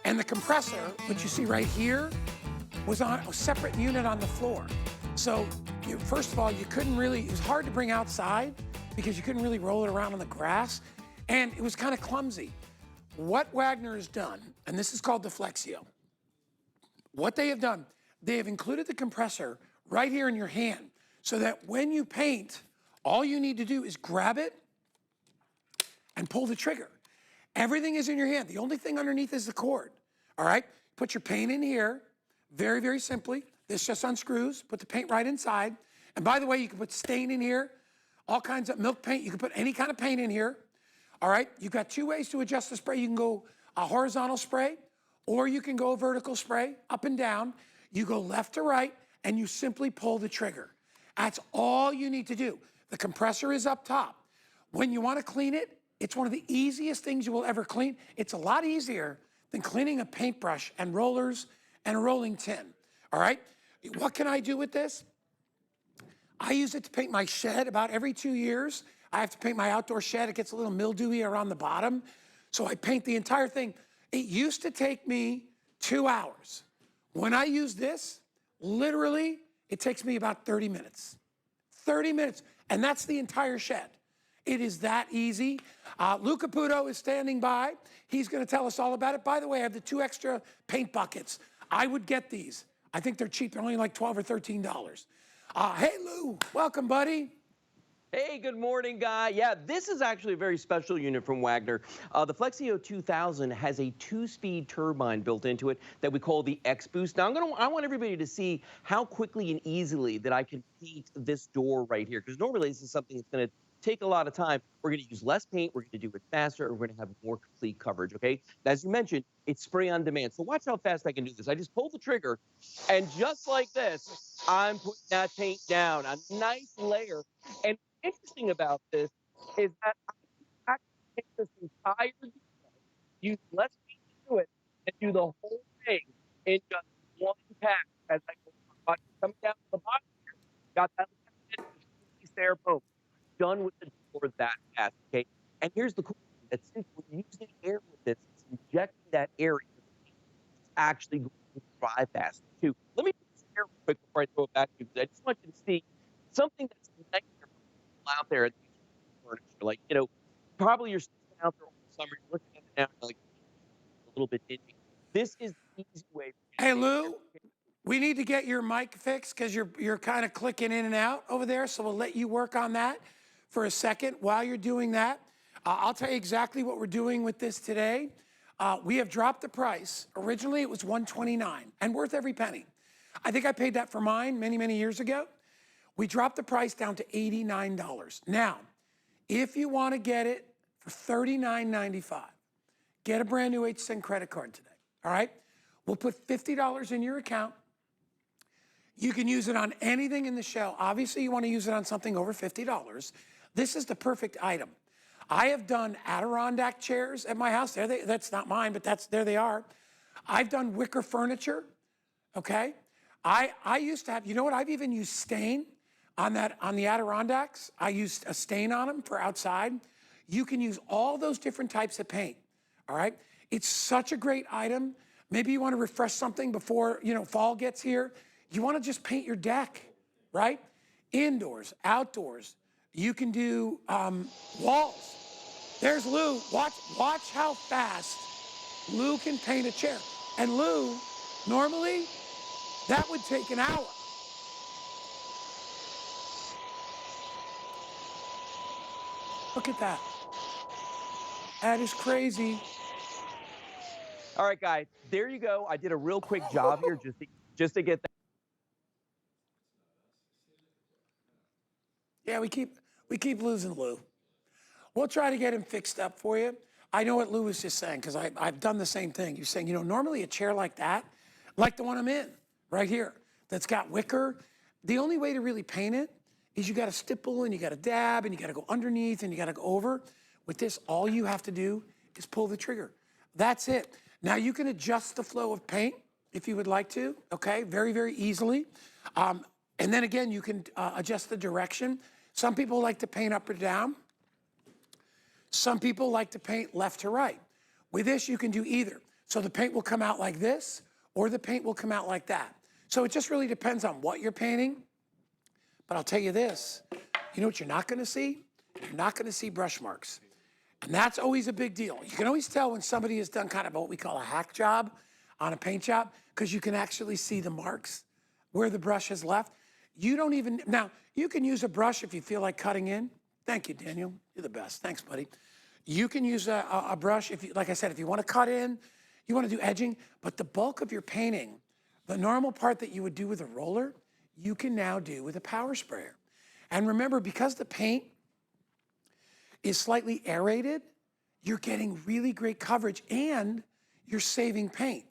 And the compressor, which you see right here, was on a separate unit on the floor. So first of all, you couldn't really, it was hard to bring outside because you couldn't really roll it around on the grass. And it was kind of clumsy. What Wagner has done, and this is called the Flexio, what they have done, they have included the compressor right here in your hand so that when you paint, all you need to do is grab it and pull the trigger. Everything is in your hand. The only thing underneath is the cord, all right? Put your paint in here, very, very simply. This just unscrews, put the paint right inside. And by the way, you can put stain in here, all kinds of milk paint. You can put any kind of paint in here, all right? You've got two ways to adjust the spray. You can go a horizontal spray, or you can go a vertical spray, up and down. You go left to right, and you simply pull the trigger. That's all you need to do. The compressor is up top. When you want to clean it, it's one of the easiest things you will ever clean. It's a lot easier than cleaning a paintbrush and rollers and a rolling tin, all right? What can I do with this? I use it to paint my shed about every 2 years. I have to paint my outdoor shed. It gets a little mildewy around the bottom. So I paint the entire thing. It used to take me 2 hours. When I use this, literally, it takes me about 30 minutes. 30 minutes, and that's the entire shed. It is that easy. Lou Caputo is standing by. He's gonna tell us all about it. By the way, I have the 2 extra paint buckets. I would get these. I think they're cheap. They're only like $12 or $13. Hey, Lou, welcome, buddy. Hey, good morning, Guy. Yeah, this is actually a very special unit from Wagner. The Flexio 2000 has a 2-speed turbine built into it that we call the X-Boost. Now, I want everybody to see how quickly and easily that I can paint this door right here, because normally this is something that's going to take a lot of time. We're going to use less paint, we're going to do it faster, and we're going to have more complete coverage, okay? As you mentioned, it's spray on demand. So watch how fast I can do this. I just pull the trigger, and just like this, I'm putting that paint down, a nice layer. And interesting about this is that I can actually take this entire detail, use less paint to do it, and do the whole thing in just one pass as I go coming down to the bottom here. Got that piece there, boom. Done with the door that fast, okay? And here's the cool thing, that since we're using air with this, it's injecting that air into the paint. It's actually going to dry faster, too. Let me do this air real quick before I throw it back to you, because I just want you to see something that's nice out there at these furniture. Like, you know, probably you're sitting out there all summer, you're looking at it now, you're like, a little bit dingy. This is the easy way. Hey, Lou, we need to get your mic fixed because you're kind of clicking in and out over there, so we'll let you work on that for a second. While you're doing that, I'll tell you exactly what we're doing with this today. We have dropped the price. Originally, it was $129 and worth every penny. I think I paid that for mine many, many years ago. We dropped the price down to $89. Now, if you want to get it for $39.95, get a brand new HSN credit card today, all right? We'll put $50 in your account. You can use it on anything in the show. Obviously, you want to use it on something over $50. This is the perfect item. I have done Adirondack chairs at my house. That's not mine, but there they are. I've done wicker furniture, okay? I used to have, you know what? I've even used stain on the Adirondacks. I used a stain on them for outside. You can use all those different types of paint, all right? It's such a great item. Maybe you want to refresh something before, you know, fall gets here. You want to just paint your deck, right? Indoors, outdoors. You can do walls. There's Lou. Watch how fast Lou can paint a chair. And Lou, normally, that would take an hour. Look at that. That is crazy. All right, guys, there you go. I did a real quick job here just to get that. Yeah, we keep losing Lou. We'll try to get him fixed up for you. I know what Lou was just saying, because I've done the same thing. You're saying, you know, normally a chair like that, like the one I'm in, right here, that's got wicker, the only way to really paint it is you got to stipple and you got to dab and you got to go underneath and you got to go over. With this, all you have to do is pull the trigger. That's it. Now you can adjust the flow of paint if you would like to, okay? Very, very easily. And then again, you can adjust the direction. Some people like to paint up or down. Some people like to paint left to right. With this, you can do either. So the paint will come out like this, or the paint will come out like that. So it just really depends on what you're painting. But I'll tell you this, you know what you're not gonna see? You're not gonna see brush marks. And that's always a big deal. You can always tell when somebody has done kind of what we call a hack job on a paint job, because you can actually see the marks where the brush has left. You don't even, now, you can use a brush if you feel like cutting in. Thank you, Daniel. You're the best. Thanks, buddy. You can use a brush if you, like I said, if you want to cut in, you want to do edging, but the bulk of your painting, the normal part that you would do with a roller, you can now do with a power sprayer. And remember, because the paint is slightly aerated, you're getting really great coverage and you're saving paint.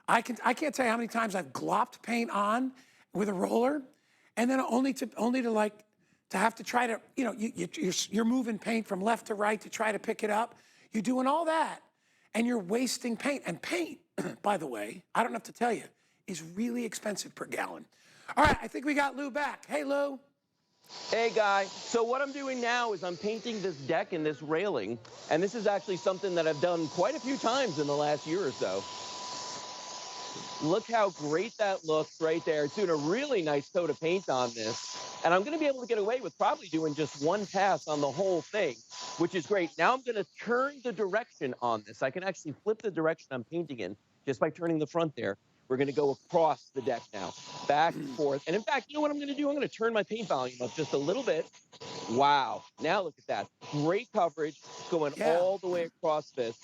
I can't tell you how many times I've glopped paint on with a roller, and then only to have to try to, you know, you're moving paint from left to right to try to pick it up. You're doing all that, and you're wasting paint. And paint, by the way, I don't have to tell you, is really expensive per gallon. All right, I think we got Lou back. Hey, Lou. Hey, Guy. So what I'm doing now is I'm painting this deck and this railing, and this is actually something that I've done quite a few times in the last year or so. Look how great that looks right there. It's doing a really nice coat of paint on this. And I'm going to be able to get away with probably doing just one pass on the whole thing, which is great. Now I'm going to turn the direction on this. I can actually flip the direction I'm painting in just by turning the front there. We're going to go across the deck now, back and forth. And in fact, you know what I'm going to do? I'm going to turn my paint volume up just a little bit. Wow. Now look at that. Great coverage going all the way across this.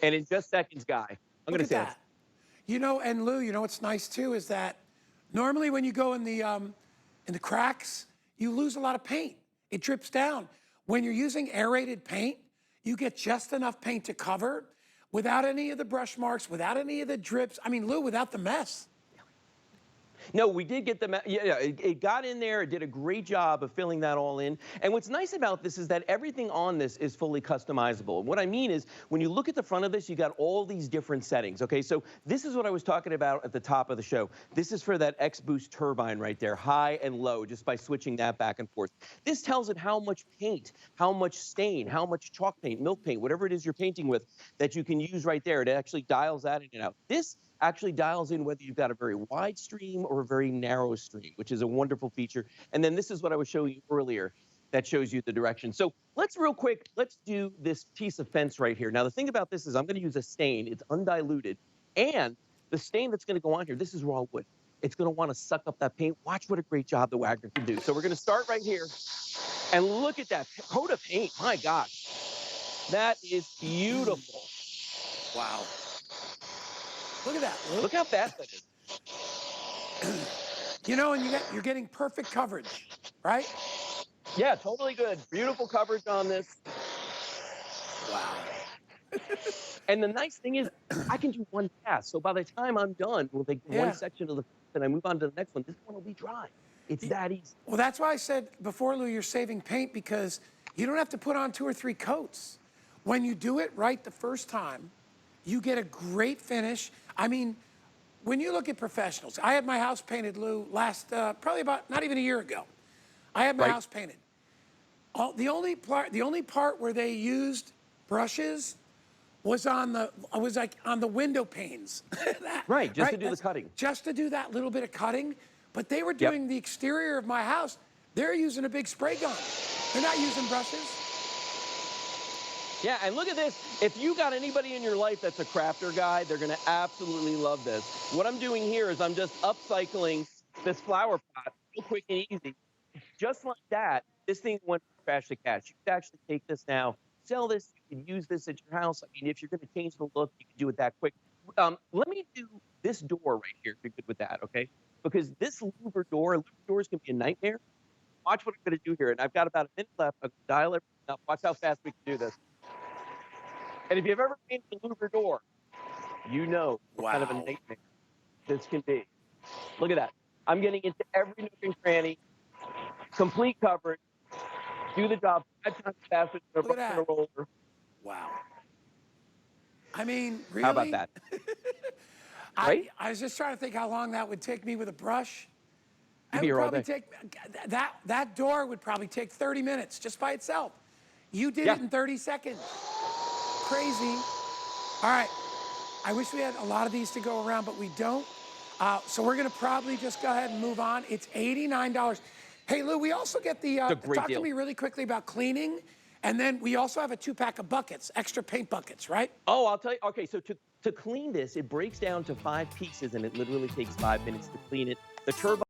And in just seconds, Guy, I'm going to say that. You know, and Lou, you know what's nice too is that normally when you go in the cracks, you lose a lot of paint. It drips down. When you're using aerated paint, you get just enough paint to cover without any of the brush marks, without any of the drips. I mean, Lou, without the mess. No, we did get the, it got in there. It did a great job of filling that all in. And what's nice about this is that everything on this is fully customizable. What I mean is, when you look at the front of this, you got all these different settings, okay? So this is what I was talking about at the top of the show. This is for that X-Boost turbine right there, high and low, just by switching that back and forth. This tells it how much paint, how much stain, how much chalk paint, milk paint, whatever it is you're painting with, that you can use right there. It actually dials that in and out. This actually dials in whether you've got a very wide stream or a very narrow stream, which is a wonderful feature. And then this is what I was showing you earlier that shows you the direction. So let's do this piece of fence right here. Now, the thing about this is I'm going to use a stain. It's undiluted. And the stain that's going to go on here, this is raw wood. It's going to want to suck up that paint. Watch what a great job the Wagner can do. So we're going to start right here. And look at that coat of paint. My gosh. That is beautiful. Wow. Look at that. Look how fast that is. You know, and you're getting perfect coverage, right? Yeah, totally good. Beautiful coverage on this. Wow. And the nice thing is, I can do one pass. So by the time I'm done, we'll take one section of the and I move on to the next one. This one will be dry. It's that easy. Well, that's why I said before, Lou, you're saving paint because you don't have to put on 2 or 3 coats. When you do it right the first time, you get a great finish. I mean, when you look at professionals, I had my house painted, Lou, probably about not even a year ago. I had my house painted. The only part where they used brushes was on the window panes. Just to do the cutting. Just to do that little bit of cutting. But they were doing the exterior of my house. They're using a big spray gun. They're not using brushes. Yeah, and look at this. If you got anybody in your life that's a crafter guy, they're going to absolutely love this. What I'm doing here is I'm just upcycling this flower pot real quick and easy. Just like that, this thing went from trash to cash. You could actually take this now, sell this, you can use this at your house. I mean, if you're going to change the look, you can do it that quick. Let me do this door right here if you're good with that, okay? Because this louver doors can be a nightmare. Watch what I'm going to do here. And I've got about a minute left. I'll dial everything up. Watch how fast we can do this. And if you've ever painted a louver door, you know what kind of a nightmare this can be. Look at that. I'm getting into every nook and cranny, complete coverage, do the job 5 times faster than a roller. Wow. I mean, really? How about that? I was just trying to think how long that would take me with a brush. You'd be here all day. That door would probably take 30 minutes just by itself. You did it in 30 seconds. crazy. All right. I wish we had a lot of these to go around, but we don't. So we're going to probably just go ahead and move on. It's $89. Hey, Lou, we also get the, talk to me really quickly about cleaning. And then we also have a 2-pack of buckets, extra paint buckets, right? Oh, I'll tell you. Okay, so to clean this, it breaks down to 5 pieces, and it literally takes 5 minutes to clean it. The turbine